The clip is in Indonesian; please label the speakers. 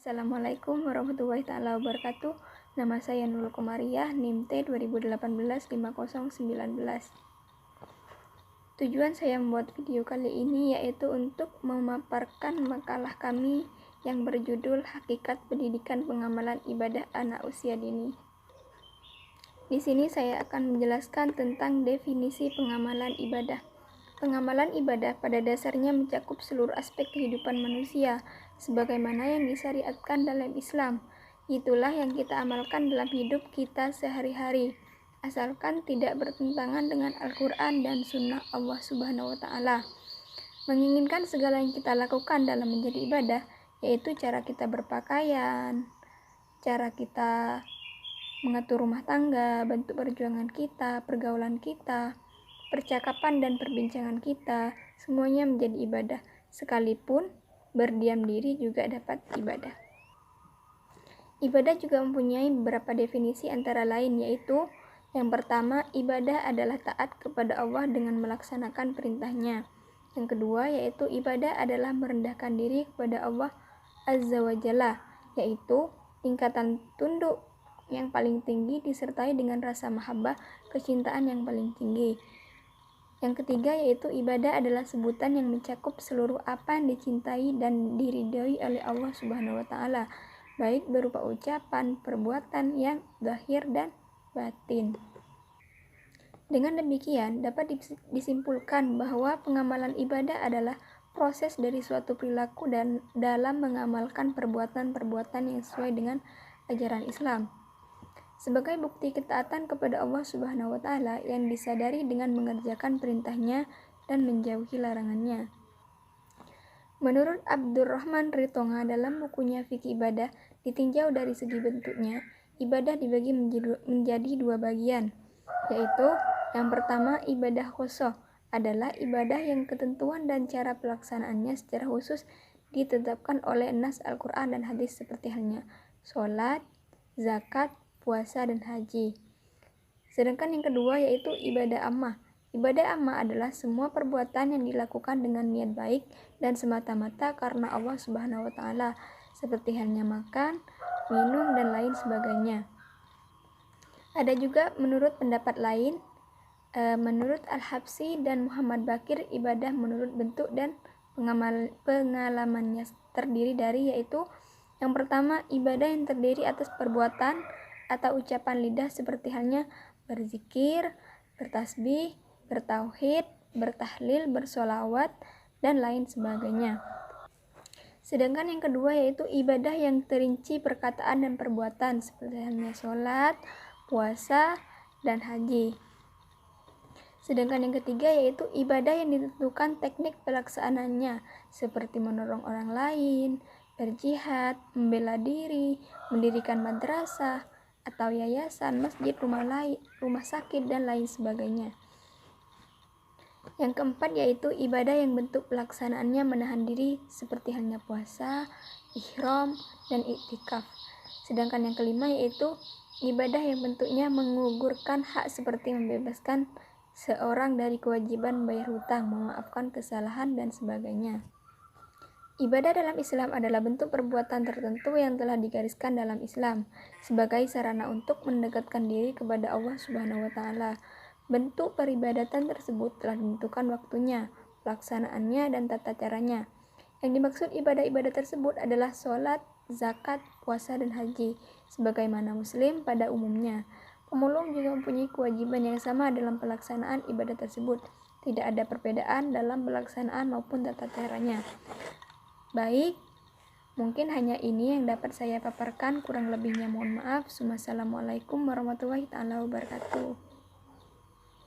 Speaker 1: Assalamualaikum warahmatullahi taala wabarakatuh. Nama saya Nurul Komariah, NIM T 2018-5019. Tujuan saya membuat video kali ini yaitu untuk memaparkan makalah kami yang berjudul Hakikat Pendidikan Pengamalan Ibadah Anak Usia Dini. Di sini saya akan menjelaskan tentang definisi pengamalan ibadah. Pengamalan ibadah pada dasarnya mencakup seluruh aspek kehidupan manusia, sebagaimana yang disyariatkan dalam Islam. Itulah yang kita amalkan dalam hidup kita sehari-hari, asalkan tidak bertentangan dengan Al-Quran dan Sunnah Allah Subhanahu wa Ta'ala. Menginginkan segala yang kita lakukan dalam menjadi ibadah, yaitu cara kita berpakaian, cara kita mengatur rumah tangga, bentuk perjuangan kita, pergaulan kita, percakapan dan perbincangan kita, semuanya menjadi ibadah. Sekalipun berdiam diri juga dapat ibadah. Ibadah juga mempunyai beberapa definisi antara lain, yaitu yang pertama, ibadah adalah taat kepada Allah dengan melaksanakan perintahnya. Yang kedua, yaitu ibadah adalah merendahkan diri kepada Allah Azza wa Jalla, yaitu tingkatan tunduk yang paling tinggi disertai dengan rasa mahabbah, kecintaan yang paling tinggi. Yang ketiga, yaitu ibadah adalah sebutan yang mencakup seluruh apa yang dicintai dan diridhoi oleh Allah Subhanahu wa Ta'ala, baik berupa ucapan, perbuatan yang zahir dan batin. Dengan demikian, dapat disimpulkan bahwa pengamalan ibadah adalah proses dari suatu perilaku dan dalam mengamalkan perbuatan-perbuatan yang sesuai dengan ajaran Islam. Sebagai bukti ketaatan kepada Allah Subhanahu wa Ta'ala yang disadari dengan mengerjakan perintahnya dan menjauhi larangannya. Menurut Abdurrahman Ritonga dalam bukunya Fikih Ibadah, ditinjau dari segi bentuknya, ibadah dibagi menjadi dua bagian, yaitu yang pertama, ibadah khosoh adalah ibadah yang ketentuan dan cara pelaksanaannya secara khusus ditetapkan oleh nas Al-Quran dan hadis seperti halnya sholat, zakat, puasa, dan haji. Sedangkan yang kedua yaitu ibadah ammah. Ibadah ammah adalah semua perbuatan yang dilakukan dengan niat baik dan semata-mata karena Allah Subhanahu wa Ta'ala, seperti halnya makan, minum, dan lain sebagainya. Ada juga menurut pendapat lain, menurut Al-Habsyi dan Muhammad Bakir, ibadah menurut bentuk dan pengalamannya terdiri dari yaitu yang pertama, ibadah yang terdiri atas perbuatan atau ucapan lidah seperti halnya berzikir, bertasbih, bertauhid, bertahlil, bersolawat, dan lain sebagainya. Sedangkan yang kedua yaitu ibadah yang terinci perkataan dan perbuatan seperti halnya sholat, puasa, dan haji. Sedangkan yang ketiga yaitu ibadah yang ditentukan teknik pelaksanaannya seperti menolong orang lain, berjihad, membela diri, mendirikan madrasah atau yayasan, masjid, rumah sakit, dan lain sebagainya. Yang keempat yaitu ibadah yang bentuk pelaksanaannya menahan diri seperti halnya puasa, ihram, dan iktikaf. Sedangkan yang kelima yaitu ibadah yang bentuknya mengugurkan hak seperti membebaskan seorang dari kewajiban membayar hutang, memaafkan kesalahan, dan sebagainya. Ibadah dalam Islam adalah bentuk perbuatan tertentu yang telah digariskan dalam Islam sebagai sarana untuk mendekatkan diri kepada Allah Subhanahu wa Ta'ala. Bentuk peribadatan tersebut telah ditentukan waktunya, pelaksanaannya, dan tata caranya. Yang dimaksud ibadah-ibadah tersebut adalah sholat, zakat, puasa, dan haji sebagaimana muslim pada umumnya. Pemulung juga mempunyai kewajiban yang sama dalam pelaksanaan ibadah tersebut. Tidak ada perbedaan dalam pelaksanaan maupun tata caranya. Baik, mungkin hanya ini yang dapat saya paparkan, kurang lebihnya mohon maaf. Wassalamualaikum warahmatullahi taala wabarakatuh.